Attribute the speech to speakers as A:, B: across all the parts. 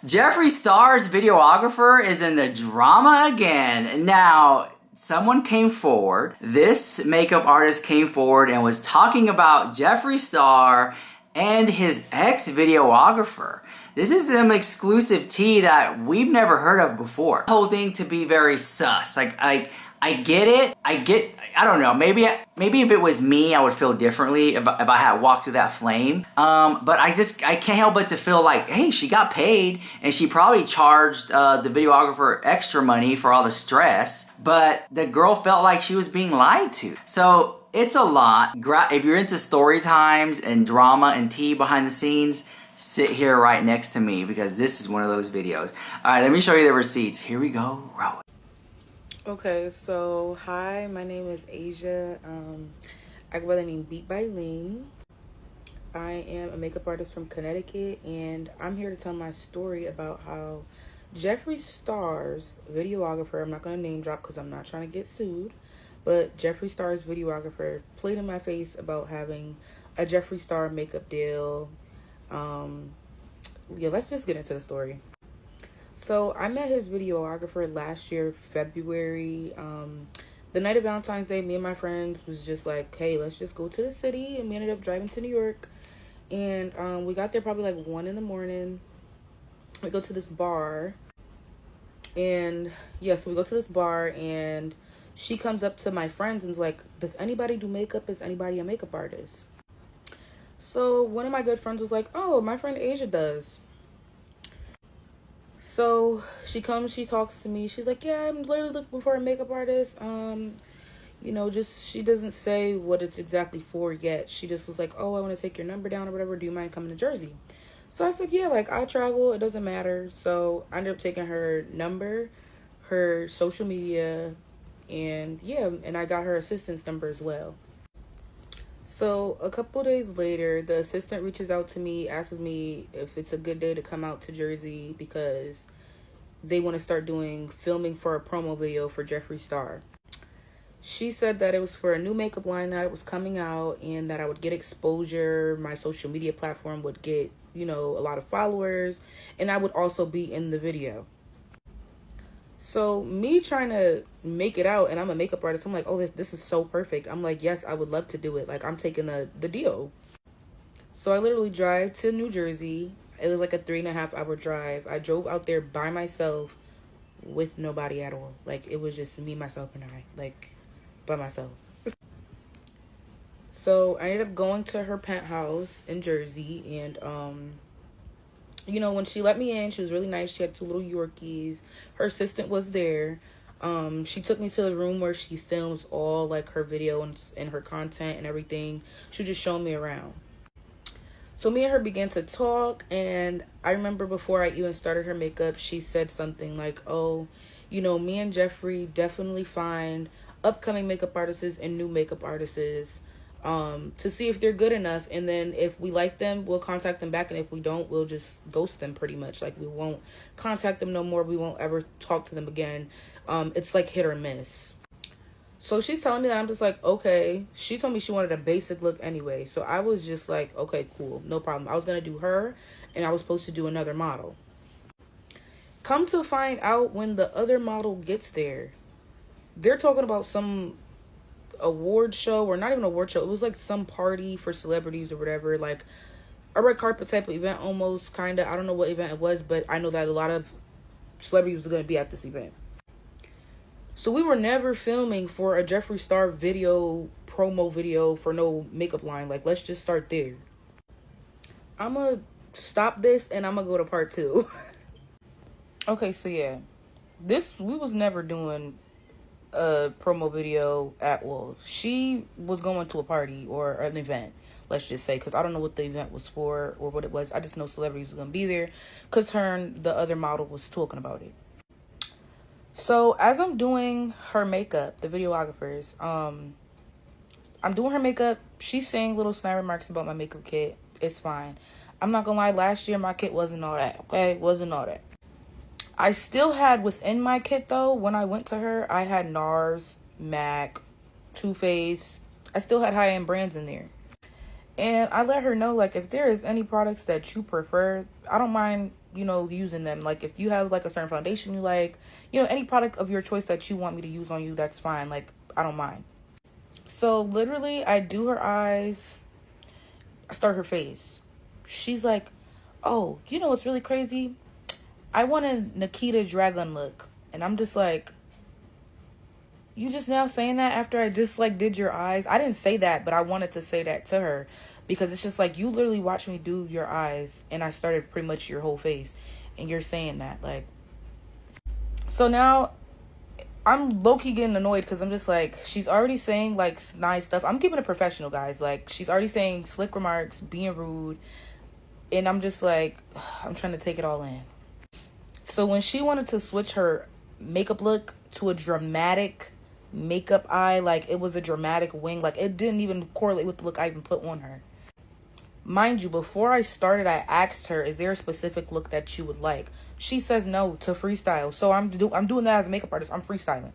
A: Jeffree Star's videographer is in the drama again. Now, someone came forward. This makeup artist came forward and was talking about Jeffree Star and his ex-videographer. This is some exclusive tea that we've never heard of before. The whole thing to be very sus. I get it. I don't know. Maybe if it was me, I would feel differently if I had walked through that flame. But I can't help but to feel like, hey, she got paid and she probably charged the videographer extra money for all the stress. But the girl felt like she was being lied to. So it's a lot. If you're into story times and drama and tea behind the scenes, sit here right next to me because this is one of those videos. All right, let me show you the receipts. Here we go. Roll.
B: Okay, so hi, my name is Asia. I go by the name Beat by Ling. I am a makeup artist from Connecticut, and I'm here to tell my story about how Jeffree Star's videographer, I'm not going to name drop because I'm not trying to get sued, but Jeffree Star's videographer played in my face about having a Jeffree Star makeup deal. Yeah, let's just get into the story. So I met his videographer last year, February. The night of Valentine's Day, me and my friends was just like, hey, let's just go to the city. And we ended up driving to New York. And we got there probably like 1 in the morning. We go to this bar. And yeah, so we go to this bar and she comes up to my friends and is like, does anybody do makeup? Is anybody a makeup artist? So one of my good friends was like, oh, my friend Asia does. So she comes, she talks to me. She's like, yeah, I'm literally looking for a makeup artist. She doesn't say what it's exactly for yet. She just was like, oh, I want to take your number down or whatever. Do you mind coming to Jersey? So I said, yeah, like I travel. It doesn't matter. So I ended up taking her number, her social media, and yeah, and I got her assistant's number as well. So a couple days later, the assistant reaches out to me, asks me if it's a good day to come out to Jersey because they want to start doing filming for a promo video for Jeffree Star. She said that it was for a new makeup line that was coming out and that I would get exposure. My social media platform would get, a lot of followers, and I would also be in the video. So me trying to make it out, and I'm a makeup artist, I'm like, oh, this is so perfect. I'm like, yes, I would love to do it. Like, I'm taking the deal. So I literally drive to New Jersey. It was like a 3.5-hour drive. I drove out there by myself with nobody at all. Like, it was just me, myself, and I. Like, by myself. So I ended up going to her penthouse in Jersey, and when she let me in, she was really nice. She had 2 little Yorkies. Her assistant was there. She took me to the room where she films all like her video and her content and everything. She just showed me around. So me and her began to talk, and I remember before I even started her makeup, she said something like, oh, me and Jeffree definitely find upcoming makeup artists and new makeup artists to see if they're good enough, and then if we like them, we'll contact them back, and if we don't, we'll just ghost them pretty much. Like, we won't contact them no more. We won't ever talk to them again. It's like hit or miss. So she's telling me that. I'm just like, okay. She told me she wanted a basic look anyway, so I was just like, okay, cool, no problem. I was gonna do her, and I was supposed to do another model. Come to find out, when the other model gets there, they're talking about some award show, or not even award show. It was like some party for celebrities or whatever, like a red carpet type of event almost, kind of. I don't know what event it was, but I know that a lot of celebrities were going to be at this event. So we were never filming for a Jeffree Star promo video for no makeup line. Like, let's just start there. I'm gonna stop this and I'm gonna go to part 2. Okay, so yeah, we was never doing a promo video at all. She was going to a party or an event, let's just say, because I don't know what the event was for or what it was. I just know celebrities were going to be there because her and the other model was talking about it. So as I'm doing her makeup, the videographers, I'm doing her makeup. She's saying little snide remarks about my makeup kit. It's fine. I'm not gonna lie, last year my kit wasn't all that, okay? Wasn't all that. I still had within my kit, though, when I went to her, I had NARS, MAC, Too Faced. I still had high-end brands in there. And I let her know, like, if there is any products that you prefer, I don't mind, you know, using them. Like, if you have like a certain foundation you like, you know, any product of your choice that you want me to use on you, that's fine. Like, I don't mind. So literally, I do her eyes, I start her face. She's like, oh, you know what's really crazy? I want a Nikita Dragun look. And I'm just like, you just now saying that after I just like did your eyes? I didn't say that, but I wanted to say that to her, because it's just like, you literally watched me do your eyes and I started pretty much your whole face, and you're saying that, like. So now I'm low-key getting annoyed, because I'm just like, she's already saying like nice stuff. I'm keeping it professional, guys. Like, she's already saying slick remarks, being rude, and I'm just like, I'm trying to take it all in. So when she wanted to switch her makeup look to a dramatic makeup eye, like it was a dramatic wing, like it didn't even correlate with the look I even put on her. Mind you, before I started, I asked her, is there a specific look that you would like? She says no to freestyle. So I'm doing that as a makeup artist. I'm freestyling.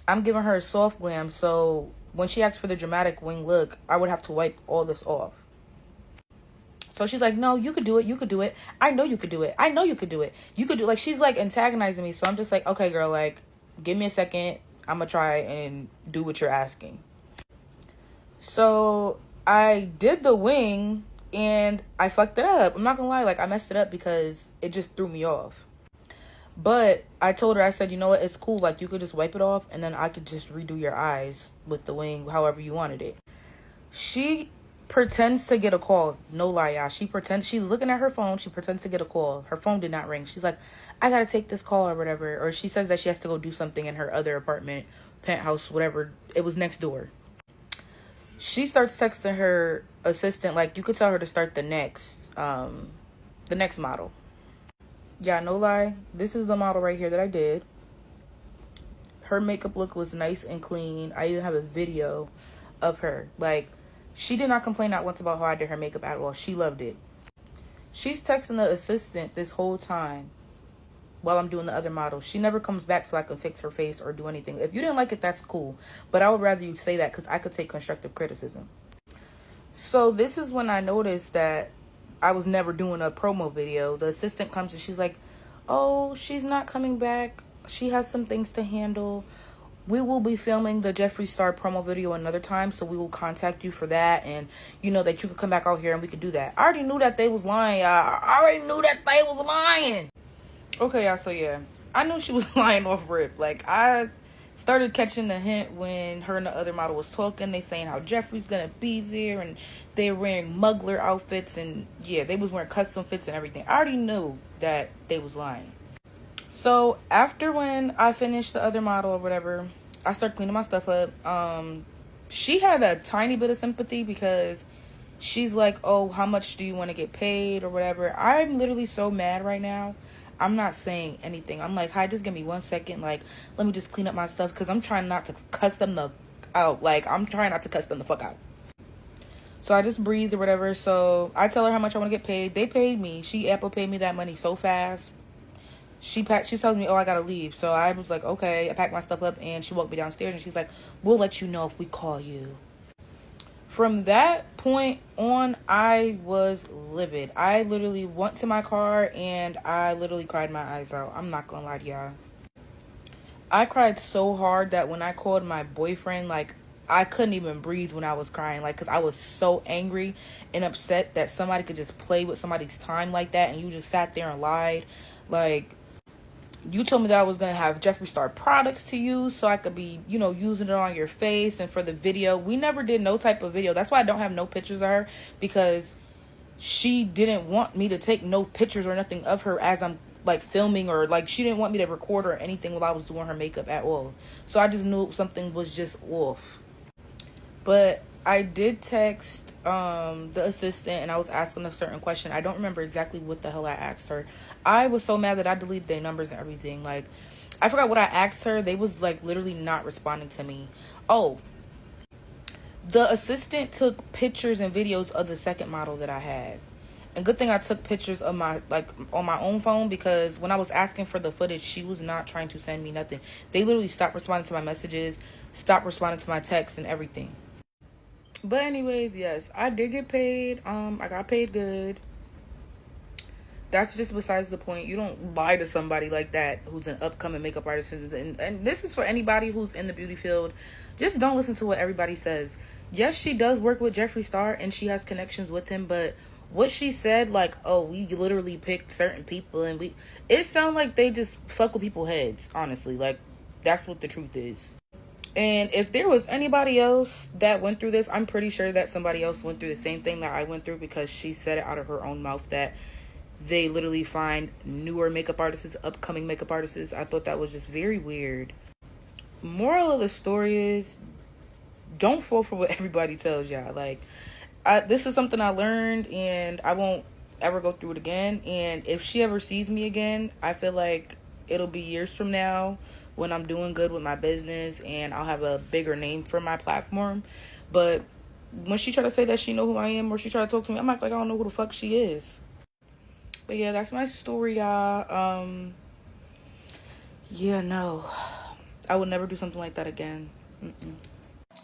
B: I'm giving her a soft glam, so when she asked for the dramatic wing look, I would have to wipe all this off. So she's like, no, you could do it. You could do it. I know you could do it. I know you could do it. You could do, like, she's like antagonizing me. So I'm just like, okay, girl, like, give me a second. I'm going to try and do what you're asking. So I did the wing and I fucked it up. I'm not going to lie. Like, I messed it up because it just threw me off. But I told her, I said, you know what? It's cool. Like, you could just wipe it off and then I could just redo your eyes with the wing however you wanted it. She pretends to get a call. No lie, y'all. She pretends, she's looking at her phone. She pretends to get a call. Her phone did not ring. She's like, I gotta take this call or whatever. Or she says that she has to go do something in her other apartment, penthouse, whatever. It was next door. She starts texting her assistant, like, you could tell her to start the next model. Yeah, no lie. This is the model right here that I did. Her makeup look was nice and clean. I even have a video of her. Like, she did not complain not once about how I did her makeup at all. She loved it. She's texting the assistant this whole time while I'm doing the other model. She never comes back so I can fix her face or do anything. If you didn't like it, that's cool. But I would rather you say that, because I could take constructive criticism. So this is when I noticed that I was never doing a promo video. The assistant comes and she's like, oh, she's not coming back. She has some things to handle. We will be filming the Jeffree Star promo video another time, so we will contact you for that, and you know that you could come back out here and we could do that. I already knew that they was lying, y'all. I already knew that they was lying. Okay, y'all, so yeah, I knew she was lying off rip. Like, I started catching the hint when her and the other model was talking. They saying how Jeffree's gonna be there, and they were wearing muggler outfits, and yeah, they was wearing custom fits and everything. I already knew that they was lying. So after when I finished the other model or whatever, I started cleaning my stuff up. She had a tiny bit of sympathy, because she's like, oh, how much do you want to get paid or whatever. I'm literally so mad right now. I'm not saying anything. I'm like, hi, just give me 1 second. Like, let me just clean up my stuff, because I'm trying not to cuss them the out. Like, I'm trying not to cuss them the fuck out. So I just breathed or whatever. So I tell her how much I want to get paid. They paid me. Apple paid me that money so fast. She tells me, oh, I gotta leave. So I was like, okay. I packed my stuff up, and she walked me downstairs, and she's like, we'll let you know if we call you. From that point on, I was livid. I literally went to my car and I literally cried my eyes out. I'm not gonna lie to y'all. I cried so hard that when I called my boyfriend, like, I couldn't even breathe when I was crying, like, because I was so angry and upset that somebody could just play with somebody's time like that, and you just sat there and lied. Like, you told me that I was going to have Jeffree Star products to use so I could be, you know, using it on your face and for the video. We never did no type of video. That's why I don't have no pictures of her, because she didn't want me to take no pictures or nothing of her as I'm, like, filming, or, like, she didn't want me to record or anything while I was doing her makeup at all. So I just knew something was just off. But I did text the assistant, and I was asking a certain question. I don't remember exactly what the hell I asked her. I was so mad that I deleted their numbers and everything. Like, I forgot what I asked her. They was, like, literally not responding to me. Oh, the assistant took pictures and videos of the second model that I had. And good thing I took pictures of my, like, on my own phone, because when I was asking for the footage, she was not trying to send me nothing. They literally stopped responding to my messages, stopped responding to my texts and everything. But anyways, yes, I did get paid. I got paid good. that's just besides the point. You don't lie to somebody like that who's an upcoming makeup artist. And this is for anybody who's in the beauty field. Just don't listen to what everybody says. Yes, she does work with Jeffree Star and she has connections with him, but what she said, like, oh, we literally picked certain people and it sounds like they just fuck with people's heads, honestly. Like, that's what the truth is. And if there was anybody else that went through this, I'm pretty sure that somebody else went through the same thing that I went through, because she said it out of her own mouth that they literally find newer makeup artists, upcoming makeup artists. I thought that was just very weird. Moral of the story is, don't fall for what everybody tells y'all. Like, this is something I learned, and I won't ever go through it again. And if she ever sees me again, I feel like it'll be years from now when I'm doing good with my business and I'll have a bigger name for my platform. But when she try to say that she know who I am, or she try to talk to me, I'm like I don't know who the fuck she is. But yeah, that's my story, y'all. Yeah, no, I would never do something like that again.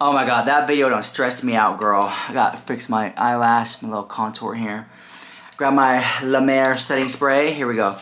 A: Oh my god, that video don't stress me out, girl. I gotta fix my eyelash, my little contour here. Grab my La Mer setting spray. Here we go.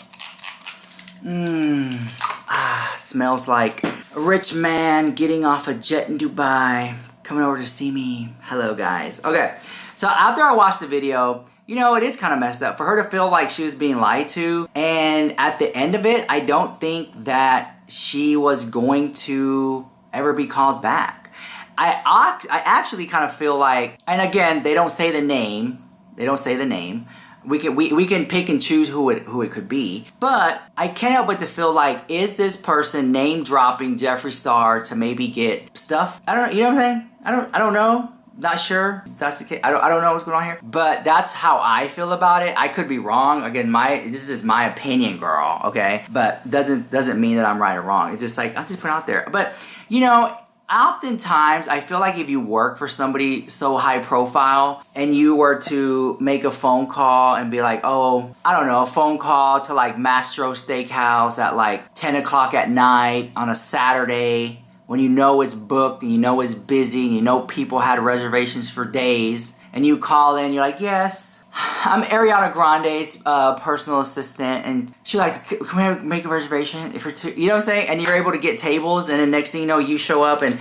A: Smells like a rich man getting off a jet in Dubai, coming over to see me. Hello, guys. Okay, so after I watched the video, you know, it is kind of messed up for her to feel like she was being lied to. And at the end of it, I don't think that she was going to ever be called back. I actually kind of feel like, and again, they don't say the name. They don't say the name. We can pick and choose who it could be, but I can't help but to feel like, is this person name dropping Jeffree Star to maybe get stuff? I don't know. You know what I'm saying? I don't know. Not sure if that's the case. I don't know what's going on here, but that's how I feel about it. I could be wrong. Again, this is my opinion, girl. Okay, but doesn't mean that I'm right or wrong. It's just like, I'll just put it out there. But you know, oftentimes I feel like if you work for somebody so high profile and you were to make a phone call and be like, oh, I don't know, a phone call to like Mastro Steakhouse at like 10 o'clock at night on a Saturday when you know it's booked and you know it's busy and you know people had reservations for days, and you call in, you're like, yes, I'm Ariana Grande's personal assistant, and she's like, can we make a reservation? If you're you know what I'm saying? And you're able to get tables, and then next thing you know, you show up and,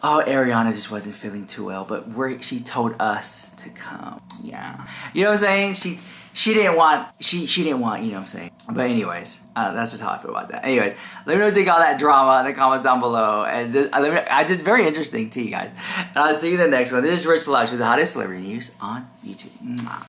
A: oh, Ariana just wasn't feeling too well, but she told us to come. Yeah. You know what I'm saying? She didn't want, you know what I'm saying? But anyways, that's just how I feel about that. Anyways, let me know if you think all that drama in the comments down below. And just very interesting to you guys. And I'll see you in the next one. This is Rich Lush with the hottest celebrity news on YouTube. Mwah.